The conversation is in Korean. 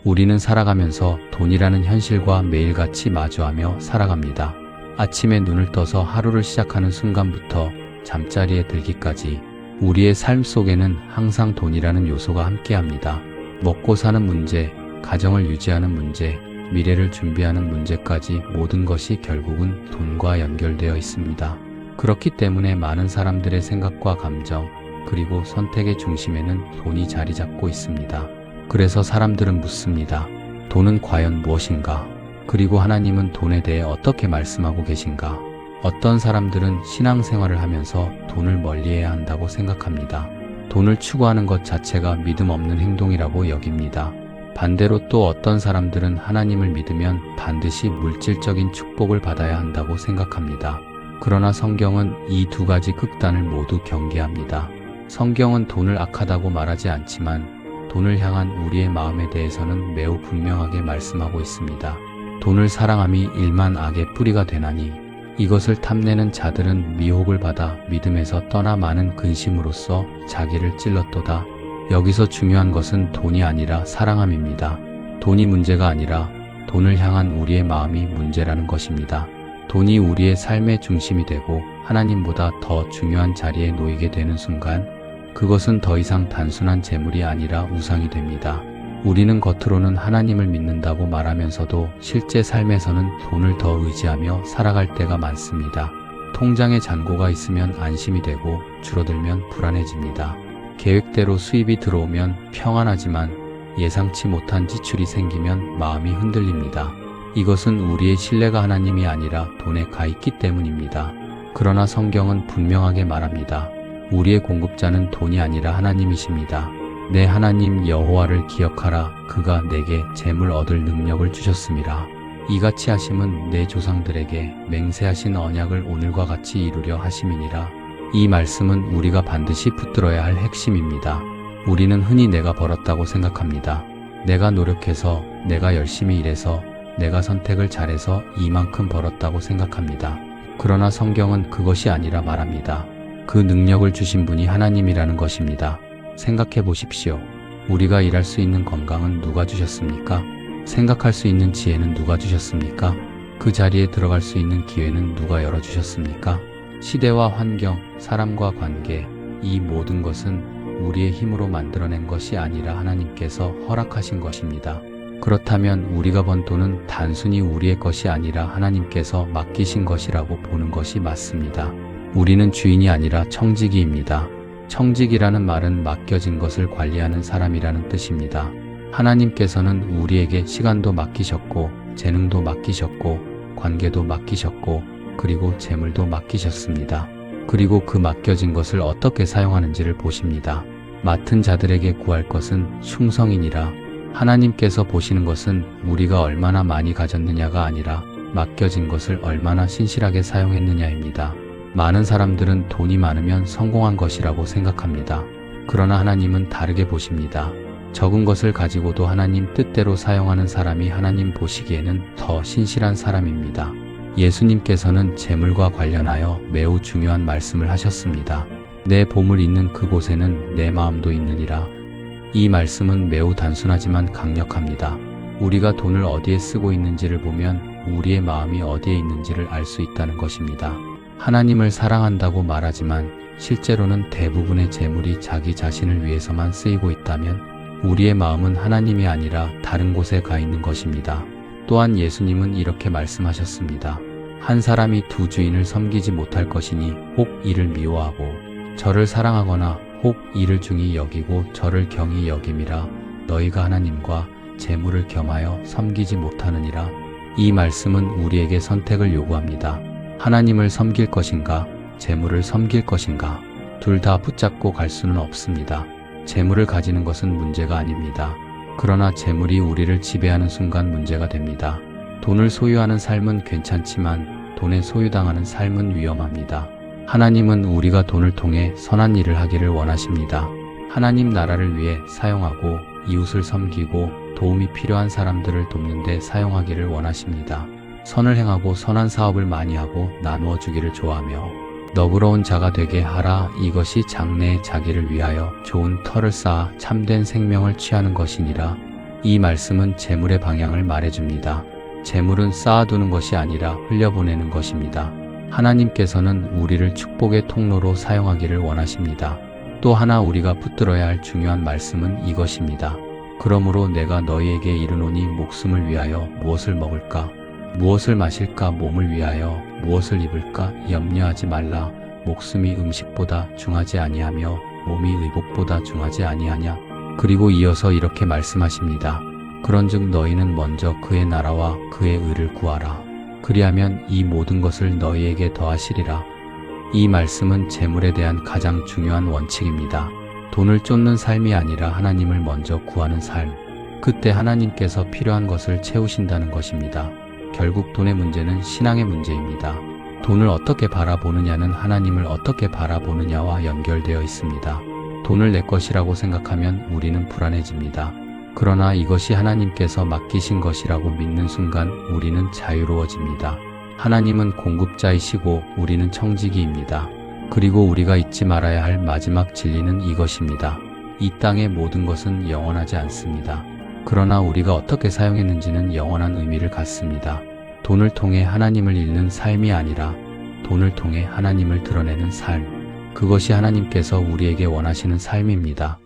우리는 살아가면서 돈이라는 현실과 매일같이 마주하며 살아갑니다. 아침에 눈을 떠서 하루를 시작하는 순간부터 잠자리에 들기까지 우리의 삶 속에는 항상 돈이라는 요소가 함께합니다. 먹고 사는 문제, 가정을 유지하는 문제, 미래를 준비하는 문제까지 모든 것이 결국은 돈과 연결되어 있습니다. 그렇기 때문에 많은 사람들의 생각과 감정, 그리고 선택의 중심에는 돈이 자리 잡고 있습니다. 그래서 사람들은 묻습니다. 돈은 과연 무엇인가? 그리고 하나님은 돈에 대해 어떻게 말씀하고 계신가? 어떤 사람들은 신앙생활을 하면서 돈을 멀리해야 한다고 생각합니다. 돈을 추구하는 것 자체가 믿음 없는 행동이라고 여깁니다. 반대로 또 어떤 사람들은 하나님을 믿으면 반드시 물질적인 축복을 받아야 한다고 생각합니다. 그러나 성경은 이 두 가지 극단을 모두 경계합니다. 성경은 돈을 악하다고 말하지 않지만 돈을 향한 우리의 마음에 대해서는 매우 분명하게 말씀하고 있습니다. 돈을 사랑함이 일만 악의 뿌리가 되나니 이것을 탐내는 자들은 미혹을 받아 믿음에서 떠나 많은 근심으로써 자기를 찔렀도다. 여기서 중요한 것은 돈이 아니라 사랑함입니다. 돈이 문제가 아니라 돈을 향한 우리의 마음이 문제라는 것입니다. 돈이 우리의 삶의 중심이 되고 하나님보다 더 중요한 자리에 놓이게 되는 순간 그것은 더 이상 단순한 재물이 아니라 우상이 됩니다. 우리는 겉으로는 하나님을 믿는다고 말하면서도 실제 삶에서는 돈을 더 의지하며 살아갈 때가 많습니다. 통장에 잔고가 있으면 안심이 되고 줄어들면 불안해집니다. 계획대로 수입이 들어오면 평안하지만 예상치 못한 지출이 생기면 마음이 흔들립니다. 이것은 우리의 신뢰가 하나님이 아니라 돈에 가 있기 때문입니다. 그러나 성경은 분명하게 말합니다. 우리의 공급자는 돈이 아니라 하나님이십니다. 내 하나님 여호와를 기억하라. 그가 내게 재물 얻을 능력을 주셨음이라. 이같이 하심은 내 조상들에게 맹세하신 언약을 오늘과 같이 이루려 하심이니라. 이 말씀은 우리가 반드시 붙들어야 할 핵심입니다. 우리는 흔히 내가 벌었다고 생각합니다. 내가 노력해서, 내가 열심히 일해서, 내가 선택을 잘해서 이만큼 벌었다고 생각합니다. 그러나 성경은 그것이 아니라 말합니다. 그 능력을 주신 분이 하나님이라는 것입니다. 생각해 보십시오. 우리가 일할 수 있는 건강은 누가 주셨습니까? 생각할 수 있는 지혜는 누가 주셨습니까? 그 자리에 들어갈 수 있는 기회는 누가 열어주셨습니까? 시대와 환경, 사람과 관계, 이 모든 것은 우리의 힘으로 만들어낸 것이 아니라 하나님께서 허락하신 것입니다. 그렇다면 우리가 번 돈은 단순히 우리의 것이 아니라 하나님께서 맡기신 것이라고 보는 것이 맞습니다. 우리는 주인이 아니라 청지기입니다. 청지기라는 말은 맡겨진 것을 관리하는 사람이라는 뜻입니다. 하나님께서는 우리에게 시간도 맡기셨고, 재능도 맡기셨고, 관계도 맡기셨고, 그리고 재물도 맡기셨습니다. 그리고 그 맡겨진 것을 어떻게 사용하는지를 보십니다. 맡은 자들에게 구할 것은 충성이니라. 하나님께서 보시는 것은 우리가 얼마나 많이 가졌느냐가 아니라 맡겨진 것을 얼마나 신실하게 사용했느냐입니다. 많은 사람들은 돈이 많으면 성공한 것이라고 생각합니다. 그러나 하나님은 다르게 보십니다. 적은 것을 가지고도 하나님 뜻대로 사용하는 사람이 하나님 보시기에는 더 신실한 사람입니다. 예수님께서는 재물과 관련하여 매우 중요한 말씀을 하셨습니다. 내 보물 있는 그곳에는 내 마음도 있느니라. 이 말씀은 매우 단순하지만 강력합니다. 우리가 돈을 어디에 쓰고 있는지를 보면 우리의 마음이 어디에 있는지를 알 수 있다는 것입니다. 하나님을 사랑한다고 말하지만 실제로는 대부분의 재물이 자기 자신을 위해서만 쓰이고 있다면 우리의 마음은 하나님이 아니라 다른 곳에 가 있는 것입니다. 또한 예수님은 이렇게 말씀하셨습니다. 한 사람이 두 주인을 섬기지 못할 것이니 혹 이를 미워하고 저를 사랑하거나 혹 이를 중히 여기고 저를 경히 여김이라. 너희가 하나님과 재물을 겸하여 섬기지 못하느니라. 이 말씀은 우리에게 선택을 요구합니다. 하나님을 섬길 것인가, 재물을 섬길 것인가, 둘 다 붙잡고 갈 수는 없습니다. 재물을 가지는 것은 문제가 아닙니다. 그러나 재물이 우리를 지배하는 순간 문제가 됩니다. 돈을 소유하는 삶은 괜찮지만 돈에 소유당하는 삶은 위험합니다. 하나님은 우리가 돈을 통해 선한 일을 하기를 원하십니다. 하나님 나라를 위해 사용하고 이웃을 섬기고 도움이 필요한 사람들을 돕는 데 사용하기를 원하십니다. 선을 행하고 선한 사업을 많이 하고 나누어 주기를 좋아하며 너그러운 자가 되게 하라. 이것이 장래의 자기를 위하여 좋은 터를 쌓아 참된 생명을 취하는 것이니라. 이 말씀은 재물의 방향을 말해줍니다. 재물은 쌓아두는 것이 아니라 흘려보내는 것입니다. 하나님께서는 우리를 축복의 통로로 사용하기를 원하십니다. 또 하나 우리가 붙들어야 할 중요한 말씀은 이것입니다. 그러므로 내가 너희에게 이르노니 목숨을 위하여 무엇을 먹을까? 무엇을 마실까? 몸을 위하여 무엇을 입을까? 염려하지 말라. 목숨이 음식보다 중하지 아니하며 몸이 의복보다 중하지 아니하냐? 그리고 이어서 이렇게 말씀하십니다. 그런즉 너희는 먼저 그의 나라와 그의 의를 구하라. 그리하면 이 모든 것을 너희에게 더하시리라. 이 말씀은 재물에 대한 가장 중요한 원칙입니다. 돈을 쫓는 삶이 아니라 하나님을 먼저 구하는 삶. 그때 하나님께서 필요한 것을 채우신다는 것입니다. 결국 돈의 문제는 신앙의 문제입니다. 돈을 어떻게 바라보느냐는 하나님을 어떻게 바라보느냐와 연결되어 있습니다. 돈을 내 것이라고 생각하면 우리는 불안해집니다. 그러나 이것이 하나님께서 맡기신 것이라고 믿는 순간 우리는 자유로워집니다. 하나님은 공급자이시고 우리는 청지기입니다. 그리고 우리가 잊지 말아야 할 마지막 진리는 이것입니다. 이 땅의 모든 것은 영원하지 않습니다. 그러나 우리가 어떻게 사용했는지는 영원한 의미를 갖습니다. 돈을 통해 하나님을 잃는 삶이 아니라 돈을 통해 하나님을 드러내는 삶. 그것이 하나님께서 우리에게 원하시는 삶입니다.